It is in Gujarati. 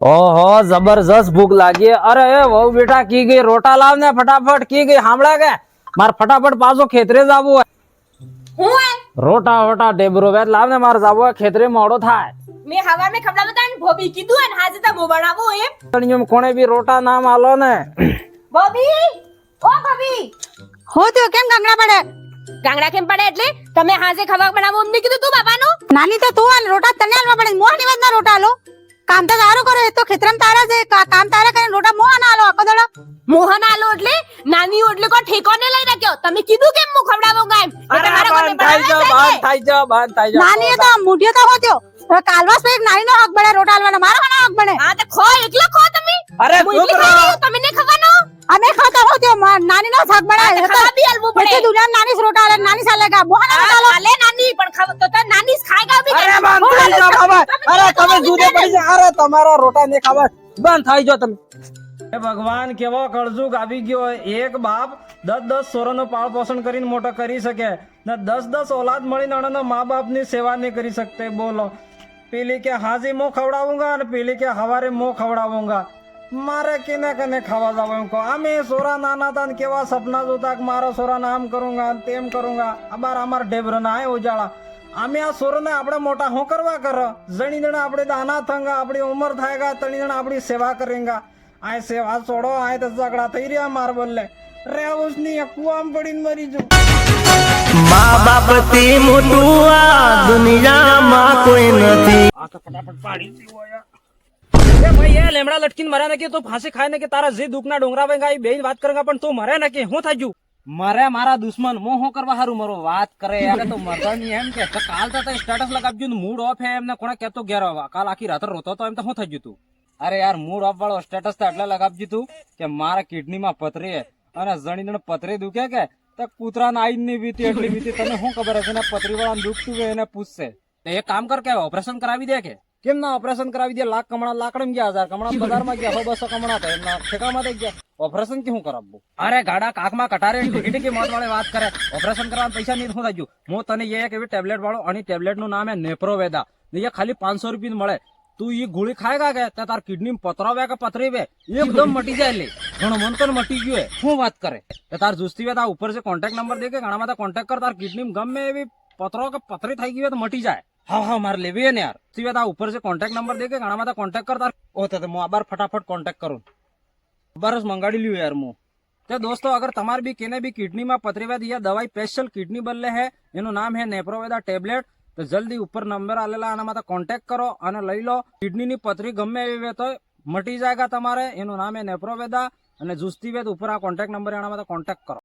ओहो जबरदस्त भूख लागी है। अरे ए वो बेटा की गई रोटा लाव ने फटाफट की गई हामड़ा के मार फटाफट पासो खेतरे जाबू है હું હે रोटा वोटा डेबरो वेद लाव ने मार जाबू है खेतरे मोड़ो थाय મેં હવા મે ખબડા બતાન ભોબી કીધું અને હાજે તો મો બનાવો એમ તણિયમ કોણે બી રોટા નામ આલો ને બોબી ઓ બોબી હો તો કેમ ગાંગડા પડે ગાંગડા કેમ પડે એટલે તમે હાજે ખવા બનાવો અમને કીધું તું બાબાનો નાની તો તું આલ રોટા તને આલવા પડે મોહની વાત ના રોટા આલો કામ તો તારો કરે એ તો ખેતરમ તારા છે કામ તારા કરે રોટા મોહના આલો આખો દડો મોહન આલો એટલે નાની એટલે કો ઠેકોને લઈ રાખ્યો તમે કીધું કેમ મુ ખવડાવો ગામ બંધ થઈ જા નાની તો મુઢિયો તો હોત્યો હવે કાલવાસ પે એક નાની નો હક બળે રોટા આલવાના મારો હનો હક બળે હા તો ખો એકલો ખો તમે અરે હું ચૂપ એકલી રહો. ખાઈ લઉં, તમે ને ખવાનો અમે ખાતા હોત્યો નાની નો હક બળે ખાવા બી આલવું પડે એટલે દુનિયા નાની જ રોટા આલે નાની સાલેગા મોહના રોટા આલો આલે નાની પણ ખાવ તો નાની જ ખાયગા બી અરે બંધ થઈ જા બાબા અરે તમે જુદે પડી જા અરે તમારા રોટા ને ખાવા બંધ થઈ જાઓ તમે હે ભગવાન કેવો કળજુગ આવી ગયો હોય એક બાપ 10 સોરોનો પાળ પોષણ કરીને મોટો કરી શકે ને 10 ઓલાદ મળીને અણનો મા બાપની સેવા નહીં કરી શકતે બોલો પેલી કે હાજી મો ખવડાવુંગા અને પેલી કે હવારે મો ખવડાવુંગા મારે કેને કને ખાવા જાવ એમ કહો અમે સોરા નાના હતા ને કેવા સપના જોતા કે મારો સોરા નામ કरूंगा તેમ કरूंगा અબાર અમાર ઢેબરના હે ઉજાળા અમે આ સોરને આપણે મોટા હું કરવા કરો જણી જણા આપણે દાના થંગા આપણી ઉંમર થાયગા તણી જણા આપણી સેવા કરેંગા આ સેવા છોડો આ તો ઝઘડા થઈ રહ્યા માર બોલે રેવુસ ની કુવામ પડીને મરી જો મા બાપ થી મોટું આ દુનિયામાં કોઈ નથી. આ તો ફટાફટ પાડી દીવો યાર એ ભાઈ એ લેમડા લટકીને મરે ને કે તો ફાંસી ખાય ને કે તારા જે દુખના ડોંગરા વેંગા એ બેન વાત કરેગા પણ તું મરે ને કે હું થઈ ગયું મરે મારા દુશ્મન મો હું કરવા હારું મરો વાત કરે યાર તો મરદાની એમ કે તો કાલ તો સ્ટેટસ લગાવજો ને મૂડ ઓફ હે એમને કોણે કેતો ઘેર આવવા કાલ આખી રાત રોતો તો એમ તો હું થઈ ગયું તું અરે યાર મૂડ ઓફ વાળો સ્ટેટસ તો એટલે લગાવજો તું કે મારા કિડનીમાં પથરી હે અને જણી જણ પથરી દુખે કે તો કૂતરાના આઈ ની વીતી એટલી વીતી તને શું ખબર હશે ને પથરી વાળા દુખતું હોય એને પૂછશે તો એક કામ કર કે ઓપરેશન કરાવી દે કે કેમ ના ઓપરેશન કરાવી દે લાખ કમણા લાકડમ ગયા 1000 કમણા બજારમાં ગયા 100 200 કમણા હતા એમના ઠેકામાં થઈ ગયા ઓપરેશન કેવું કરાવવું અરે ગાડા કાકમાં કટારે ટીકી ટીકી મોત વાળી વાત કરે ઓપરેશન કરવાના પૈસા નહીં શું થાય હું તને એક એવી ટેબ્લેટ વાળો અને ટેબ્લેટ નું નામ હે નેપ્રોવેદા એ ખાલી 500 રૂપિયા મળે તું એ ગોળી ખાયગા કે તે તાર કિડની પતરાવે કે પથરી વે એકદમ મટી જાય લે ઘણો મન તો મટી ગયો શું વાત કરે તે તાર જુસ્તી વે તા ઉપર से કોન્ટેક્ટ નંબર દે કે ઘણામાં કોન્ટેક્ટ કર તાર કિડની ગમે એવી પતરો કે પથરી થઈ ગઈ હોય તો મટી જાય હા મારે લેવી હે ને યાર સીવે તા ઉપર से કોન્ટેક્ટ નંબર દે કે ઘણામાં કોન્ટેક્ટ કર તાર ઓ તે હું આબાર ફટાફટ કોન્ટેક્ટ કરું બરસ મંગાડી લ્યું યાર હું તે દોસ્તો અગર તમારે બી કેને બી કિડનીમાં પથરી વે યા દવાઈ સ્પેશિયલ કિડની બદલે હે એનું નામ હે નેપ્રોવેદા ટેબ્લેટ તો જલ્દી ઉપર નંબર આલેલા આના માટે કોન્ટેક્ટ કરો અને લઈ લો કિડનીની પથરી ગમે એવી હોય તો મટી જાયગા તમારે એનું નામ હે નેપ્રોવેદા અને જુસ્તી વેદ ઉપર આ કોન્ટેક્ટ નંબર આના માટે કોન્ટેક્ટ કરો